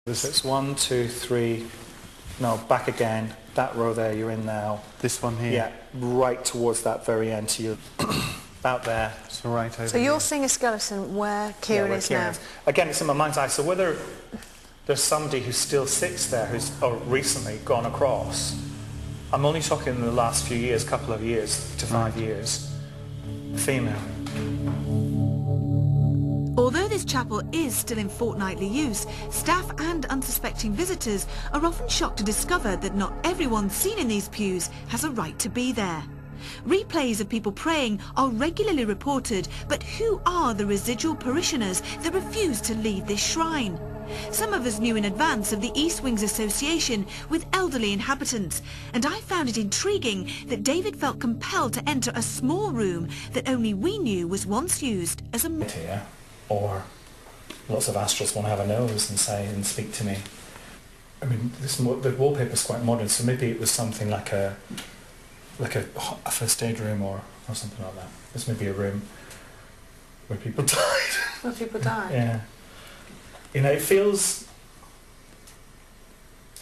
It's 1, 2, 3, no, back again, that row there you're in now. This one here? Yeah, right towards that very end, so you're about there. So right over So you're here. seeing a skeleton where Kieran is now? Again, it's in my mind's eye, so whether there's somebody who still sits there who's recently gone across, I'm only talking in the last few years, couple of years to 5 years, female. Although this chapel is still in fortnightly use, staff and unsuspecting visitors are often shocked to discover that not everyone seen in these pews has a right to be there. Replays of people praying are regularly reported, but who are the residual parishioners that refuse to leave this shrine? Some of us knew in advance of the East Wings Association with elderly inhabitants, and I found it intriguing that David felt compelled to enter a small room that only we knew was once used as a... Here, or lots of astrals want to have a nose and say and speak to me. I mean, the wallpaper's quite modern, so maybe it was something like a first aid room or something like that. This may be a room where people died. Where people died? Yeah. You know, it feels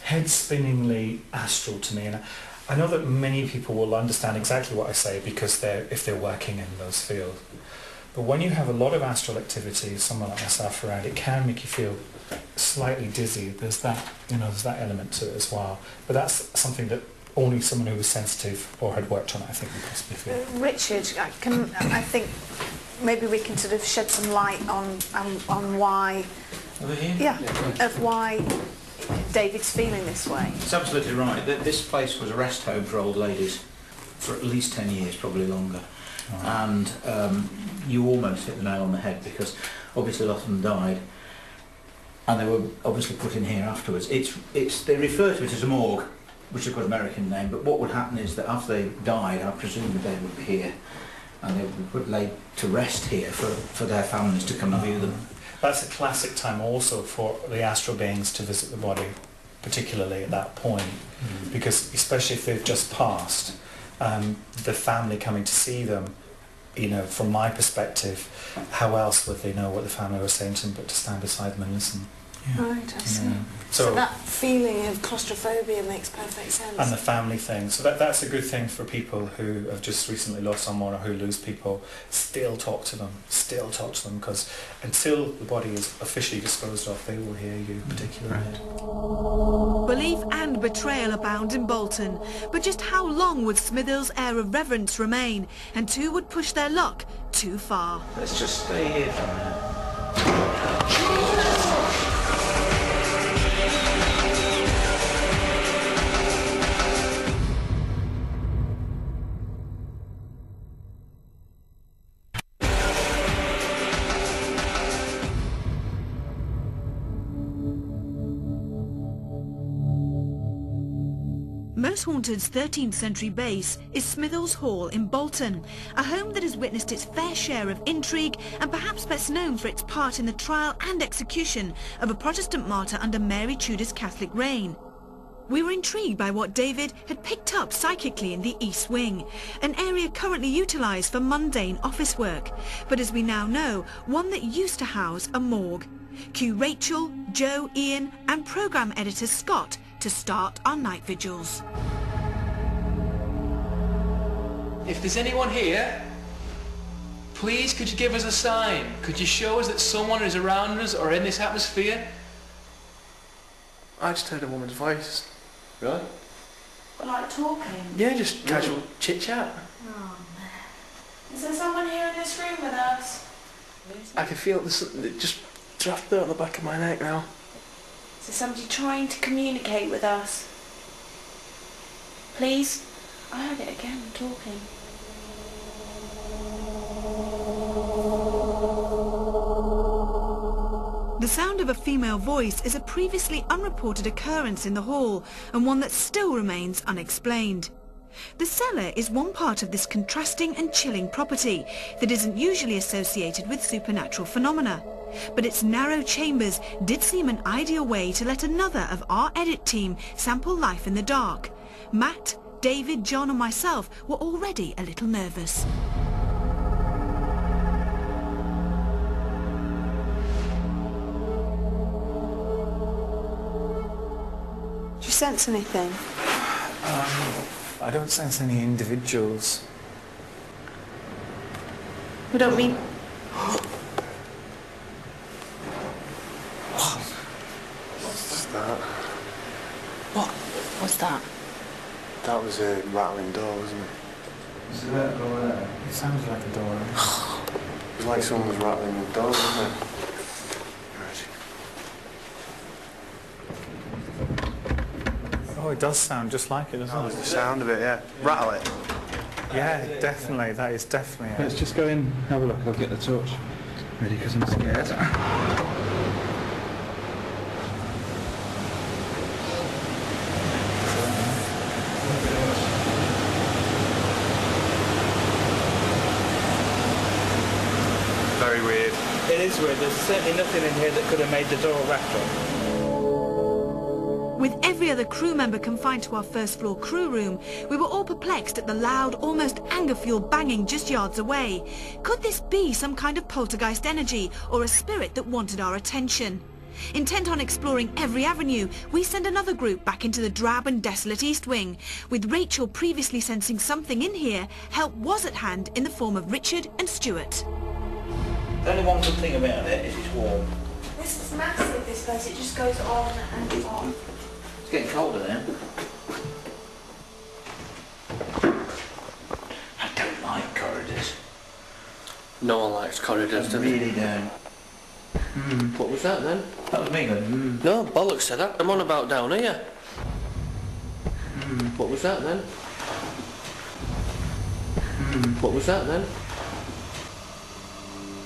head-spinningly astral to me, and I know that many people will understand exactly what I say because if they're working in those fields. But when you have a lot of astral activity, someone like myself around, it can make you feel slightly dizzy. There's that element to it as well. But that's something that only someone who was sensitive or had worked on it, I think, would possibly feel. Richard, I think maybe we can sort of shed some light on why... Over here? Yeah, of why David's feeling this way. It's absolutely right. This place was a rest home for old ladies for at least 10 years, probably longer. Oh. And you almost hit the nail on the head because obviously a lot of them died and they were obviously put in here afterwards. They refer to it as a morgue, which is of course an American name, but what would happen is that after they died, I presume the dead would be here and they would be laid to rest here for their families to come and view them. That's a classic time also for the astral beings to visit the body, particularly at that point, because especially if they've just passed, the family coming to see them, you know, from my perspective, how else would they know what the family was saying to them but to stand beside them and listen? Yeah. Right, I see. Yeah. So that feeling of claustrophobia makes perfect sense. And the family thing. So that's a good thing for people who have just recently lost someone or who lose people. Still talk to them, because until the body is officially disposed of, they will hear you particularly. Belief and betrayal abound in Bolton, but just how long would Smithills' air of reverence remain, and who would push their luck too far? Let's just stay here for a minute. Most Haunted's 13th century base is Smithills Hall in Bolton, a home that has witnessed its fair share of intrigue and perhaps best known for its part in the trial and execution of a Protestant martyr under Mary Tudor's Catholic reign. We were intrigued by what David had picked up psychically in the East Wing, an area currently utilised for mundane office work, but as we now know, one that used to house a morgue. Cue Rachel, Joe, Ian and programme editor Scott to start our night vigils. If there's anyone here, please could you give us a sign? Could you show us that someone is around us or in this atmosphere? I just heard a woman's voice. Really? Like talking? Yeah, just casual chit-chat. Oh man. Is there someone here in this room with us? I can feel this, just draft there on the back of my neck now. Is there somebody trying to communicate with us? Please? I heard it again, talking. The sound of a female voice is a previously unreported occurrence in the hall, and one that still remains unexplained. The cellar is one part of this contrasting and chilling property that isn't usually associated with supernatural phenomena. But its narrow chambers did seem an ideal way to let another of our edit team sample life in the dark. Matt, David, John and myself were already a little nervous. sense anything? I don't sense any individuals. We don't mean... What's that? What? What's that? That was a rattling door, wasn't it? Is that door there? It sounds like a door. It was like someone was rattling the door, wasn't it? Oh, it does sound just like it, doesn't That was it? the sound of it, yeah. Rattle it. Yeah, definitely. That is definitely it. Let's just go in, have a look. I'll get the torch ready because I'm scared. Very weird. It is weird. There's certainly nothing in here that could have made the door rattle. With every other crew member confined to our first floor crew room, we were all perplexed at the loud, almost anger-fueled banging just yards away. Could this be some kind of poltergeist energy or a spirit that wanted our attention? Intent on exploring every avenue, we send another group back into the drab and desolate East Wing. With Rachel previously sensing something in here, help was at hand in the form of Richard and Stuart. The only one good thing about it is it's warm. This is massive, this place. It just goes on and on. It's getting colder now. I don't like corridors. No one likes corridors, I do they? really don't. What was that then? That was me going, No, bollocks to that. I'm on about down here. What was that then? What was that then?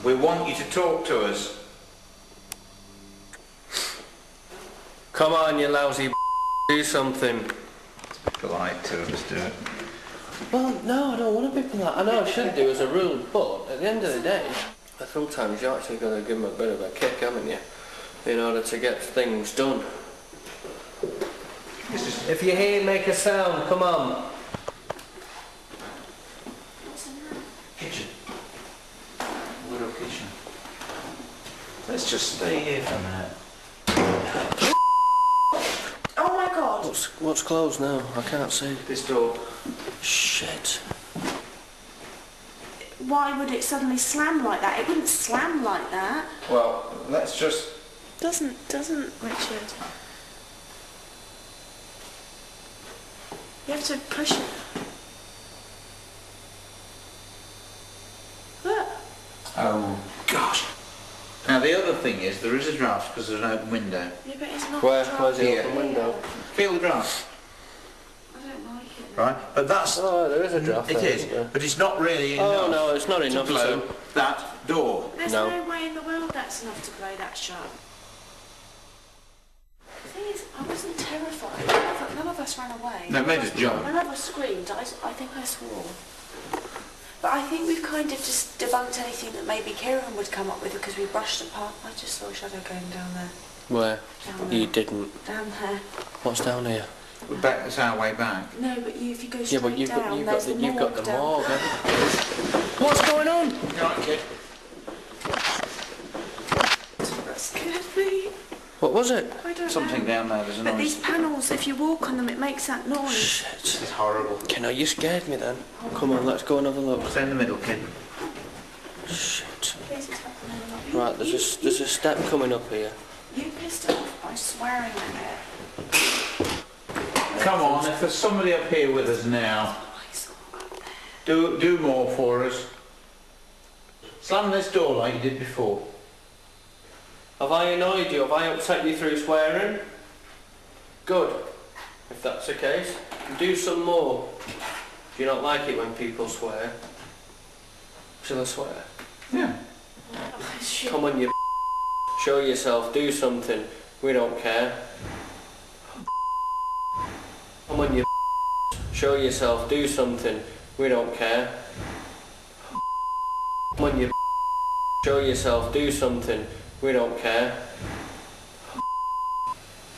We want you to talk to us. Come on, you lousy do something. Polite to us, do it. Well, no, I don't want to be polite. I know I should do as a rule, but at the end of the day, sometimes you actually got to give them a bit of a kick, haven't you? In order to get things done. If you're here, make a sound. Come on. Kitchen. Little kitchen. Let's just stay here for a minute. Oh my god! What's closed now? I can't see. This door. Shit. Why would it suddenly slam like that? It wouldn't slam like that. Well, let's just... Doesn't Richard? You have to push it. Look. Oh, gosh. Now, the other thing is, there is a draft because there's an open window. Yeah, but it's not. Where's the Here. open window? Feel the draft, I don't like it. right? But that's... Oh, there is a draft. It there, is, isn't there? but it's not really enough. Oh no, it's not enough to blow that door. There's No. no way in the world that's enough to blow that shut. The thing is, I wasn't terrified. None of us ran away. No, it made us jump. None of us screamed. I think I swore. But I think we've kind of just debunked anything that maybe Kieran would come up with because we brushed apart. I just saw a shadow going down there. Where? Down You there. didn't. Down there. What's down here? We're back, it's our way back. No, but if you go straight Yeah, but you've down, got there's the the you've got the down morgue. there. haven't you? What's going on? You all right, kid? That scared me. What was it? I don't Something know. down there, there's a But noise. these panels, if you walk on them, it makes that noise. Shit. This is horrible. Kenna, you scared me then. Come on, let's go and have a look. Stay in the middle, kid. Shit. Please, it's not coming up. Right, there's a step coming up here. You pissed it off by swearing at it. Come on, if there's somebody up here with us now, I saw up there. do more for us. Slam this door like you did before. Have I annoyed you? Have I upset you through swearing? Good. If that's the case, do some more. Do you not like it when people swear? Shall I swear? Yeah. Come on, you show yourself, do something. We don't care. Come on, you show yourself, do something. We don't care. Come on, you show yourself, do something. We don't care.